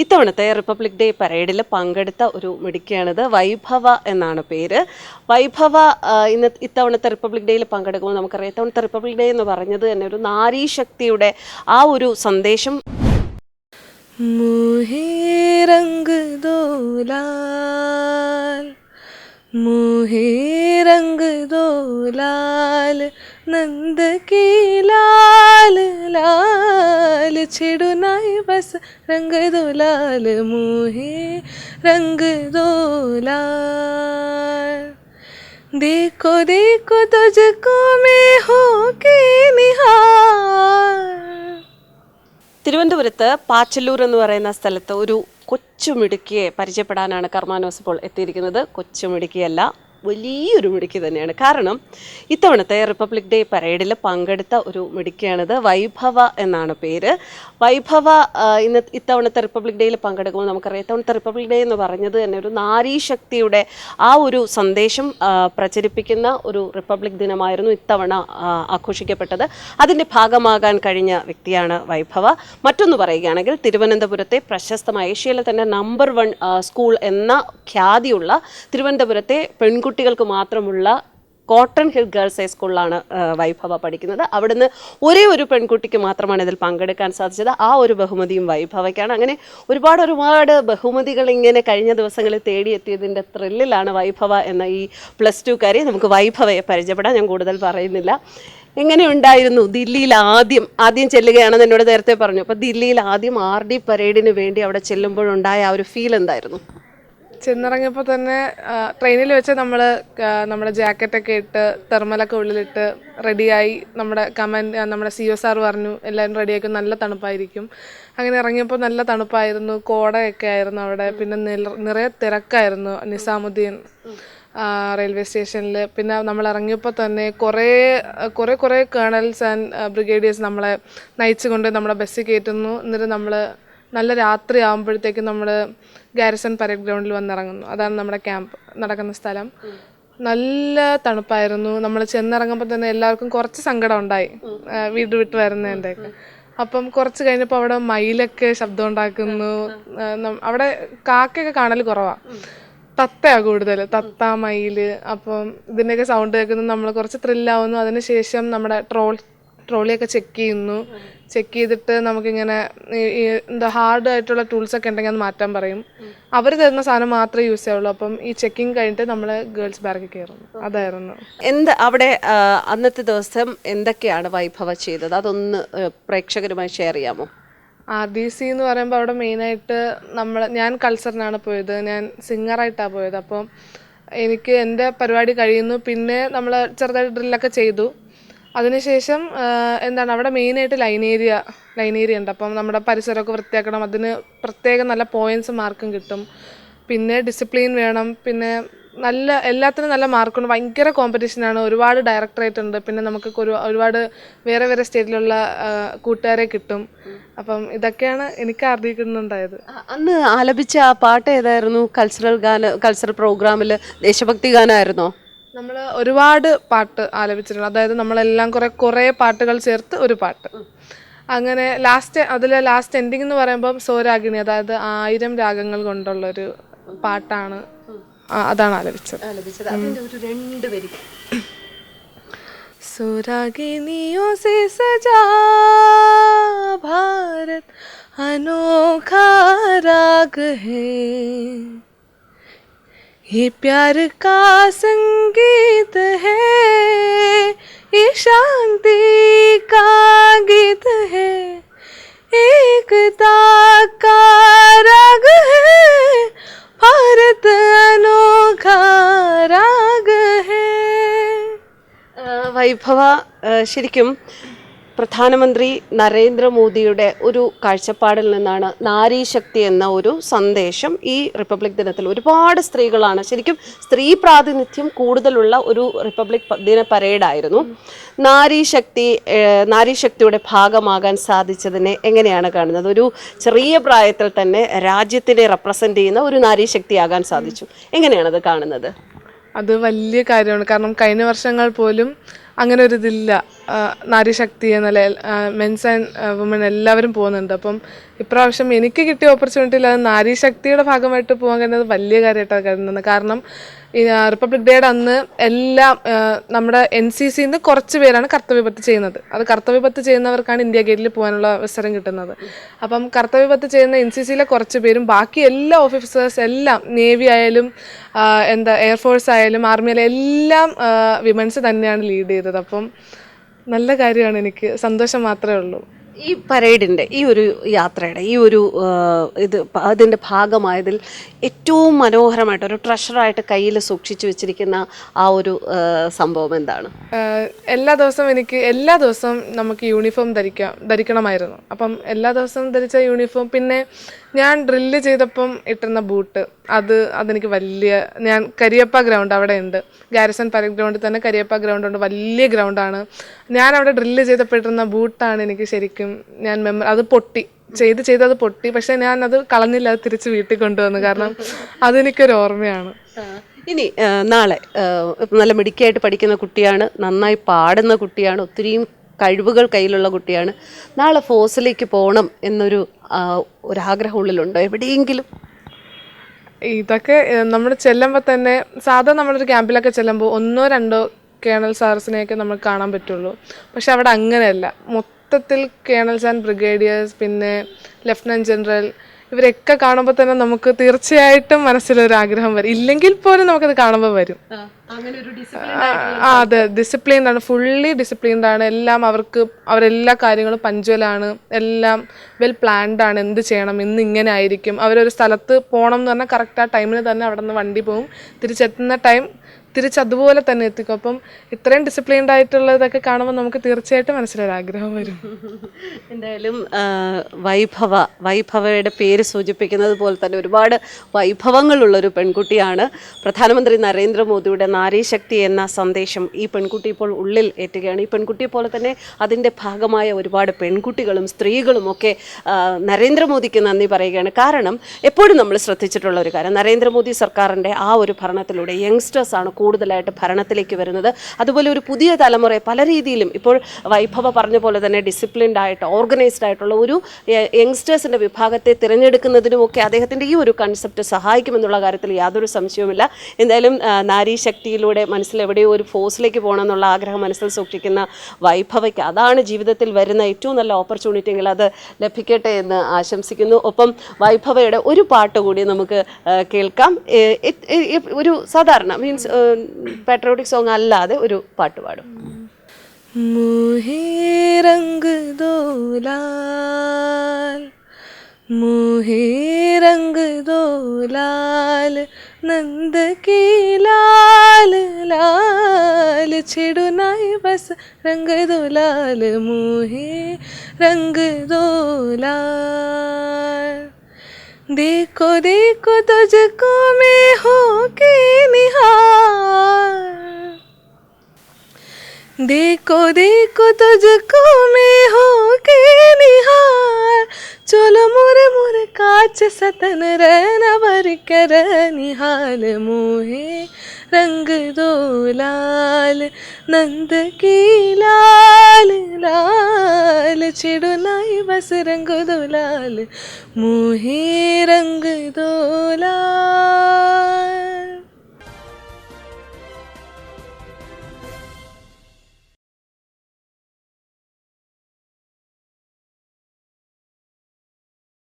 ഇത്തവണത്തെ republic day പരേഡിൽ പങ്കെടുത്ത ഒരു മിടുക്കിയാണിത്. വൈഭവ എന്നാണ് പേര്. വൈഭവ ഇത്തവണത്തെ റിപ്പബ്ലിക് ഡേയിൽ പങ്കെടുക്കുമ്പോൾ നമുക്കറിയാം, ഇത്തവണത്തെ റിപ്പബ്ലിക് ഡേ എന്ന് പറഞ്ഞത് തന്നെ ഒരു നാരീശക്തിയുടെ ആ ഒരു സന്ദേശം. मुहे रंग दो लाल नंद की लाल लाल छिड़ो नाई बस रंग दो लाल मुहे रंग दो लाल देखो देखो तुझको मैं हो के निहार. തിരുവനന്തപുരത്ത് പാച്ചല്ലൂർ എന്ന് പറയുന്ന സ്ഥലത്ത് ഒരു കൊച്ചുമിടുക്കിയെ പരിചയപ്പെടാനാണ് കർമാനോസ് ഇപ്പോൾ എത്തിയിരിക്കുന്നത്. കൊച്ചുമിടുക്കിയല്ല, വലിയൊരു മിടുക്കി തന്നെയാണ്. കാരണം ഇത്തവണത്തെ റിപ്പബ്ലിക് ഡേ പരേഡിൽ പങ്കെടുത്ത ഒരു മിടുക്കിയാണിത്. വൈഭവ എന്നാണ് പേര്. വൈഭവ ഇത്തവണത്തെ റിപ്പബ്ലിക് ഡേയിൽ പങ്കെടുക്കുമ്പോൾ നമുക്കറിയാം, ഇത്തവണത്തെ റിപ്പബ്ലിക് ഡേ എന്ന് പറഞ്ഞത് തന്നെ ഒരു നാരീശക്തിയുടെ ആ ഒരു സന്ദേശം പ്രചരിപ്പിക്കുന്ന ഒരു റിപ്പബ്ലിക് ദിനമായിരുന്നു ഇത്തവണ ആഘോഷിക്കപ്പെട്ടത്. അതിൻ്റെ ഭാഗമാകാൻ കഴിഞ്ഞ വ്യക്തിയാണ് വൈഭവ. മറ്റൊന്ന് പറയുകയാണെങ്കിൽ, തിരുവനന്തപുരത്തെ പ്രശസ്തമായ ഏഷ്യയിലെ തന്നെ നമ്പർ 1 സ്കൂൾ എന്ന ഖ്യാതിയുള്ള തിരുവനന്തപുരത്തെ പെൺകുട്ടികൾക്ക് മാത്രമുള്ള കോട്ടൺ ഹിൽ ഗേൾസ് ഹൈസ്കൂളിലാണ് വൈഭവ പഠിക്കുന്നത്. അവിടുന്ന് ഒരേ ഒരു പെൺകുട്ടിക്ക് മാത്രമാണ് ഇതിൽ പങ്കെടുക്കാൻ സാധിച്ചത്. ആ ഒരു ബഹുമതിയും വൈഭവയ്ക്കാണ്. അങ്ങനെ ഒരുപാട് ബഹുമതികൾ ഇങ്ങനെ കഴിഞ്ഞ ദിവസങ്ങളിൽ തേടിയെത്തിയതിൻ്റെ ത്രില്ലിലാണ് വൈഭവ എന്ന ഈ +2കാരി. നമുക്ക് വൈഭവയെ പരിചയപ്പെടാം. ഞാൻ കൂടുതൽ പറയുന്നില്ല. എങ്ങനെയുണ്ടായിരുന്നു ദില്ലിയിൽ ആദ്യം ചെല്ലുകയാണെന്ന് എന്നോട് നേരത്തെ പറഞ്ഞു. അപ്പോൾ ദില്ലിയിൽ ആദ്യം RD പരേഡിന് വേണ്ടി അവിടെ ചെല്ലുമ്പോഴുണ്ടായ ആ ഒരു ഫീൽ എന്തായിരുന്നു? ചെന്നിറങ്ങിയപ്പോൾ തന്നെ ട്രെയിനിൽ വെച്ച് നമ്മുടെ ജാക്കറ്റൊക്കെ ഇട്ട് തെർമലൊക്കെ ഉള്ളിലിട്ട് റെഡിയായി. നമ്മുടെ CO സാർ പറഞ്ഞു എല്ലാവരും റെഡിയാക്കും, നല്ല തണുപ്പായിരിക്കും. അങ്ങനെ ഇറങ്ങിയപ്പോൾ നല്ല തണുപ്പായിരുന്നു, കോടയൊക്കെ ആയിരുന്നു അവിടെ. പിന്നെ നിറയെ തിരക്കായിരുന്നു നിസാമുദ്ദീൻ റെയിൽവേ സ്റ്റേഷനിൽ. പിന്നെ നമ്മൾ ഇറങ്ങിയപ്പോൾ തന്നെ കുറേ കേണൽസ് ആൻഡ് ബ്രിഗേഡിയേഴ്സ് നമ്മളെ നയിച്ചുകൊണ്ട് നമ്മുടെ ബസ്സിൽ കയറ്റുന്നു. എന്നിട്ട് നമ്മൾ നല്ല രാത്രി ആകുമ്പോഴത്തേക്കും നമ്മൾ ഗാരിസൺ പരേഡ് ഗ്രൗണ്ടിൽ വന്നിറങ്ങുന്നു. അതാണ് നമ്മുടെ ക്യാമ്പ് നടക്കുന്ന സ്ഥലം. നല്ല തണുപ്പായിരുന്നു. നമ്മൾ ചെന്നിറങ്ങുമ്പോൾ തന്നെ എല്ലാവർക്കും കുറച്ച് സങ്കടം ഉണ്ടായി, വീട് വിട്ട് വരുന്നതിൻ്റെയൊക്കെ. അപ്പം കുറച്ച് കഴിഞ്ഞപ്പോൾ അവിടെ മയിലൊക്കെ ശബ്ദം ഉണ്ടാക്കുന്നു. അവിടെ കാക്കയൊക്കെ കാണൽ കുറവാണ്, തത്തയാണ് കൂടുതൽ, തത്ത, മയില്. അപ്പം ഇതിൻ്റെയൊക്കെ സൗണ്ട് കേൾക്കുന്നു, നമ്മൾ കുറച്ച് ത്രില്ലാവുന്നു. അതിനുശേഷം നമ്മുടെ ട്രോളിയൊക്കെ ചെക്ക് ചെയ്തിട്ട് നമുക്കിങ്ങനെ ഹാർഡ് ആയിട്ടുള്ള ടൂൾസൊക്കെ ഉണ്ടെങ്കിൽ അത് മാറ്റാൻ പറയും. അവർ തരുന്ന സാധനം മാത്രമേ യൂസ് ചെയ്യുള്ളൂ. അപ്പം ഈ ചെക്കിങ് കഴിഞ്ഞിട്ട് നമ്മൾ ഗേൾസ് ബാരക്കിൽ കയറുന്നു. അതായിരുന്നു അവിടെ അന്നത്തെ ദിവസം എന്തൊക്കെയാണ് വൈഭവ ചെയ്തത്? അതൊന്ന് പ്രേക്ഷകരുമായി ഷെയർ ചെയ്യാമോ? RDC എന്ന് പറയുമ്പോൾ അവിടെ മെയിനായിട്ട് ഞാൻ കൾച്ചറിനാണ് പോയത്, ഞാൻ സിംഗറായിട്ടാണ് പോയത്. അപ്പം എനിക്ക് എൻ്റെ പരിപാടി കഴിയുന്നു. പിന്നെ നമ്മൾ ചെറുതായിട്ട് ഡ്രില്ലൊക്കെ ചെയ്തു. അതിനുശേഷം അവിടെ മെയിനായിട്ട് ലൈൻ ഏരിയ ഉണ്ട്. അപ്പം നമ്മുടെ പരിസരമൊക്കെ വൃത്തിയാക്കണം. അതിന് പ്രത്യേകം നല്ല പോയിൻറ്റ്സ് മാർക്കും കിട്ടും. പിന്നെ ഡിസിപ്ലിൻ വേണം. പിന്നെ എല്ലാത്തിനും നല്ല മാർക്കുണ്ട്. ഭയങ്കര കോമ്പറ്റീഷനാണ്. ഒരുപാട് ഡയറക്ടറേറ്റ് ഉണ്ട്. പിന്നെ നമുക്ക് ഒരുപാട് വേറെ സ്റ്റേറ്റിലുള്ള കൂട്ടുകാരെ കിട്ടും. അപ്പം ഇതൊക്കെയാണ് എനിക്ക് അറിയിക്കുന്നുണ്ടായത്. അന്ന് ആലപിച്ച ആ പാട്ട് ഏതായിരുന്നു? കൾച്ചറൽ പ്രോഗ്രാമിൽ ദേശഭക്തി ഗാനമായിരുന്നോ? നമ്മൾ ഒരുപാട് പാട്ട് ആലപിച്ചിട്ടുണ്ട്. അതായത് നമ്മളെല്ലാം കുറേ പാട്ടുകൾ ചേർത്ത് ഒരു പാട്ട്. അങ്ങനെ ലാസ്റ്റ് എൻഡിങ് എന്ന് പറയുമ്പം സോരാഗിണി, അതായത് 1000 രാഗങ്ങൾ കൊണ്ടുള്ളൊരു പാട്ടാണ്. അതാണ് ആലപിച്ചത്. സോരാഗിനിയോ സേ സജാ ഭാരത് അനോഖാ രാഗ് ഹേ, ये प्यार का संगीत है, ये शांति का गीत है, एकता का राग है, भारत अनोखा राग है. വൈഭവ, ശരിക്കും പ്രധാനമന്ത്രി നരേന്ദ്രമോദിയുടെ ഒരു കാഴ്ചപ്പാടിൽ നിന്നാണ് നാരീശക്തി എന്ന ഒരു സന്ദേശം ഈ റിപ്പബ്ലിക് ദിനത്തിൽ. ഒരുപാട് സ്ത്രീകളാണ്, ശരിക്കും സ്ത്രീ പ്രാതിനിധ്യം കൂടുതലുള്ള ഒരു റിപ്പബ്ലിക് ദിന പരേഡായിരുന്നു. നാരീശക്തിയുടെ ഭാഗമാകാൻ സാധിച്ചതിനെ എങ്ങനെയാണ് കാണുന്നത്? ഒരു ചെറിയ പ്രായത്തിൽ തന്നെ രാജ്യത്തിനെ റെപ്രസെൻ്റ് ചെയ്യുന്ന ഒരു നാരീശക്തിയാകാൻ സാധിച്ചു. എങ്ങനെയാണത് കാണുന്നത്? അത് വലിയ കാര്യമാണ്. കാരണം കഴിഞ്ഞ വർഷങ്ങൾ പോലും അങ്ങനെ ഒരു ഇതില്ല. നാരീശക്തി എന്നല്ല, മെൻസ് ആൻഡ് വുമൺ എല്ലാവരും പോകുന്നുണ്ട്. അപ്പം ഇപ്രാവശ്യം എനിക്ക് കിട്ടിയ ഓപ്പർച്യൂണിറ്റിയിൽ അത് നാരീശക്തിയുടെ ഭാഗമായിട്ട് പോകാൻ കഴിയുന്നത് വലിയ കാര്യമായിട്ടാണ് കരുതുന്നത്. കാരണം ഈ റിപ്പബ്ലിക് ഡേയുടെ അന്ന് എല്ലാം നമ്മുടെ NCCന്ന് കുറച്ച് പേരാണ് കർത്തവ്യപത്ത് ചെയ്യുന്നത്. അത് കർത്തവ്യപത്ത് ചെയ്യുന്നവർക്കാണ് ഇന്ത്യ ഗേറ്റിൽ പോകാനുള്ള അവസരം കിട്ടുന്നത്. അപ്പം കർത്തവ്യപത്ത് ചെയ്യുന്ന NCCയിലെ കുറച്ച് പേരും ബാക്കി എല്ലാ ഓഫീസേഴ്സ് എല്ലാം, നേവി ആയാലും എയർഫോഴ്സ് ആയാലും ആർമിയിലെ എല്ലാം വിമൻസ് തന്നെയാണ് ലീഡ് ചെയ്തത്. അപ്പം നല്ല കാര്യമാണ്, എനിക്ക് സന്തോഷം മാത്രമേ ഉള്ളൂ. ഈ പരേഡിൻ്റെ ഈ ഒരു യാത്രയുടെ ഈ ഒരു അതിൻ്റെ ഭാഗമായതിൽ ഏറ്റവും മനോഹരമായിട്ട് ഒരു ട്രഷറായിട്ട് കയ്യിൽ സൂക്ഷിച്ചു വെച്ചിരിക്കുന്ന ആ ഒരു സംഭവം എന്താണ്? എല്ലാ ദിവസവും നമുക്ക് യൂണിഫോം ധരിക്കണമായിരുന്നു. അപ്പം എല്ലാ ദിവസവും ധരിച്ച യൂണിഫോം, പിന്നെ ഞാൻ ഡ്രില്ല് ചെയ്തപ്പം ഇട്ടിരുന്ന ബൂട്ട്, അതെനിക്ക് ഞാൻ കരിയപ്പ ഗ്രൗണ്ട് അവിടെ ഉണ്ട്, ഗാരിസൺ പരേഡ് ഗ്രൗണ്ടിൽ തന്നെ കരിയപ്പ ഗ്രൗണ്ട് ഉണ്ട്, വലിയ ഗ്രൗണ്ടാണ്. ഞാൻ അവിടെ ഡ്രില്ല് ചെയ്തപ്പോൾ ഇട്ടിരുന്ന ബൂട്ടാണ് എനിക്ക് ശരിക്കും അത് പൊട്ടി, അത് പൊട്ടി. പക്ഷെ ഞാൻ അത് കളഞ്ഞില്ല, അത് തിരിച്ച് വീട്ടിൽ കൊണ്ടുവന്നു. കാരണം അതെനിക്കൊരു ഓർമ്മയാണ്. ഇനി നാളെ നല്ല മിടുക്കിയായിട്ട് പഠിക്കുന്ന കുട്ടിയാണ്, നന്നായി പാടുന്ന കുട്ടിയാണ്, ഒത്തിരിയും കഴിവുകൾ കയ്യിലുള്ള കുട്ടിയാണ്. നാളെ ഫോഴ്സിലേക്ക് പോകണം ഒരാഗ്രഹം ഉള്ളിലുണ്ടോ എവിടെയെങ്കിലും? ഇതൊക്കെ നമ്മൾ ചെല്ലുമ്പോൾ തന്നെ, സാധാരണ നമ്മളൊരു ക്യാമ്പിലൊക്കെ ചെല്ലുമ്പോൾ 1-2 കേണൽ സാർസിനെയൊക്കെ നമ്മൾ കാണാൻ പറ്റുള്ളൂ. പക്ഷെ അവിടെ അങ്ങനെയല്ല, മൊത്തത്തിൽ കേണൽസ് ആൻഡ് ബ്രിഗേഡിയേഴ്സ്, പിന്നെ ലഫ്റ്റനന്റ് ജനറൽ, ഇവരൊക്കെ കാണുമ്പോൾ തന്നെ നമുക്ക് തീർച്ചയായിട്ടും മനസ്സിലൊരു ആഗ്രഹം വരും. ഇല്ലെങ്കിൽ പോലും നമുക്കത് കാണുമ്പോൾ വരും. അതെ, ഡിസിപ്ലിൻഡ് ആണ്, ഫുള്ളി ഡിസിപ്ലിൻഡ് ആണ്. എല്ലാം അവരെല്ലാ കാര്യങ്ങളും പഞ്ച്വലാണ്, എല്ലാം വെൽ പ്ലാൻഡ് ആണ്. എന്ത് ചെയ്യണം, ഇന്ന് ഇങ്ങനെ ആയിരിക്കും. അവരൊരു സ്ഥലത്ത് പോകണം എന്ന് പറഞ്ഞാൽ കറക്റ്റ് ആ ടൈമിന് തന്നെ അവിടെ നിന്ന് വണ്ടി പോകും, തിരിച്ചെത്തുന്ന ടൈം തിരിച്ചതുപോലെ തന്നെ എത്തിക്കും. അപ്പം ഇത്രയും ഡിസിപ്ലിൻഡ് ആയിട്ടുള്ളതൊക്കെ കാണുമ്പോൾ നമുക്ക് തീർച്ചയായിട്ടും മനസ്സിലൊരാഗ്രഹം വരും. എന്തായാലും വൈഭവയുടെ പേര് സൂചിപ്പിക്കുന്നത് പോലെ തന്നെ ഒരുപാട് വൈഭവങ്ങളുള്ളൊരു പെൺകുട്ടിയാണ്. പ്രധാനമന്ത്രി നരേന്ദ്രമോദിയുടെ നാരീശക്തി എന്ന സന്ദേശം ഈ പെൺകുട്ടി ഇപ്പോൾ ഉള്ളിൽ ഏറ്റുകയാണ്. ഈ പെൺകുട്ടിയെ പോലെ തന്നെ അതിൻ്റെ ഭാഗമായ ഒരുപാട് പെൺകുട്ടികളും സ്ത്രീകളും ഒക്കെ നരേന്ദ്രമോദിക്ക് നന്ദി പറയുകയാണ്. കാരണം എപ്പോഴും നമ്മൾ ശ്രദ്ധിച്ചിട്ടുള്ള ഒരു കാര്യം, നരേന്ദ്രമോദി സർക്കാരിൻ്റെ ആ ഒരു ഭരണത്തിലൂടെ യങ്സ്റ്റേഴ്സാണ് കൂടുതലായിട്ട് ഭരണത്തിലേക്ക് വരുന്നത്. അതുപോലെ ഒരു പുതിയ തലമുറയെ പല രീതിയിലും, ഇപ്പോൾ വൈഭവ പറഞ്ഞ പോലെ തന്നെ ഡിസിപ്ലിൻഡ് ആയിട്ട് ഓർഗനൈസ്ഡ് ആയിട്ടുള്ള ഒരു യങ്സ്റ്റേഴ്സിൻ്റെ വിഭാഗത്തെ തിരഞ്ഞെടുക്കുന്നതിനുമൊക്കെ അദ്ദേഹത്തിൻ്റെ ഈ ഒരു കൺസെപ്റ്റ് സഹായിക്കുമെന്നുള്ള കാര്യത്തിൽ യാതൊരു സംശയവുമില്ല. എന്തായാലും നാരീശക്തിയിലൂടെ മനസ്സിലെവിടെയോ ഒരു ഫോഴ്സിലേക്ക് പോകണം എന്നുള്ള ആഗ്രഹം മനസ്സിൽ സൂക്ഷിക്കുന്ന വൈഭവയ്ക്ക് അതാണ് ജീവിതത്തിൽ വരുന്ന ഏറ്റവും നല്ല ഓപ്പർച്യൂണിറ്റി എങ്കിൽ അത് ലഭിക്കട്ടെ എന്ന് ആശംസിക്കുന്നു. ഒപ്പം വൈഭവയുടെ ഒരു പാട്ട് കൂടി നമുക്ക് കേൾക്കാം. ഒരു സാധാരണ മീൻസ് പാട്രിയോട്ടിക് സോങ് അല്ലാതെ ഒരു പാട്ട് പാടും. മുഹേ രംഗ് ദോ ലാൽ, മുഹേ രംഗ് ദോ ലാൽ, നന്ദ കി ലാൽ ലാൽ, छेड़ो नाई बस रंग दो लाल, मुहे रंग दो लाल. देखो देखो तुझको मैं हो के निहार, देखो देखो तुझको मैं हो के निहार, चलो मोरे मोरे काच सतन रहना बर कर निहाल, मुहे रंग दो लाल, नंद की लाल लाल, छेड़ो नाई बस रंग दो लाल, मुहे रंग दो लाल.